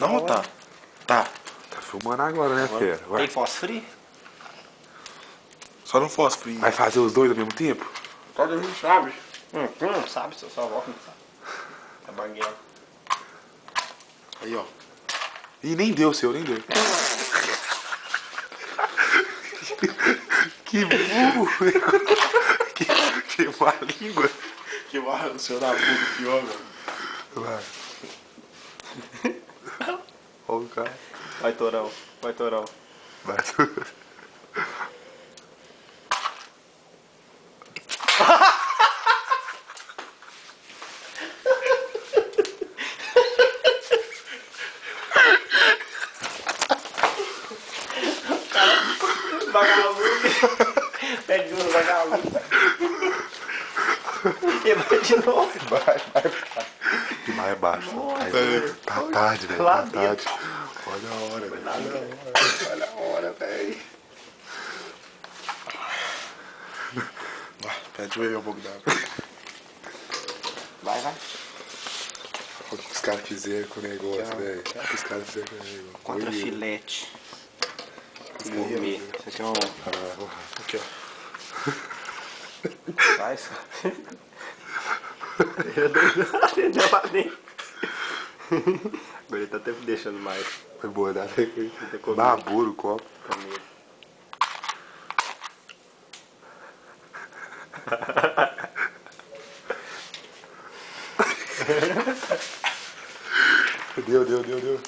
Não, ou tá? Tá. Tá filmando agora, né, fera? Vai. Tem fósforo? Só no fósforo. Vai fazer os dois ao mesmo tempo? Todo mundo sabe. Não sabe, sua avó que não sabe. Tá banguela. Aí, ó. Ih, nem deu o seu, nem deu. Que burro! Que má língua! Que barra do seu da boca, pior, mano. Vai. Olha o cara. Vai, Torão. Vai, Torão. Vai. Vagabundo. Pede um vagabundo. Quebra de novo. Vai baixo. Tá tarde, velho. Lá Tá tarde. Olha a hora, velho. Olha a hora, velho. Pede aí um pouco d'água. Vai, vai. Olha o que os caras fizeram com o negócio, velho. O que os caras fizeram com o negócio. Contra Oi, filete. Gourmet. Isso aqui é um... Aqui, ó. Vai, só. Ele deu lá dentro. Agora ele tá até deixando mais. Foi boa, dá comido. baburo o copo. Comido. Deu.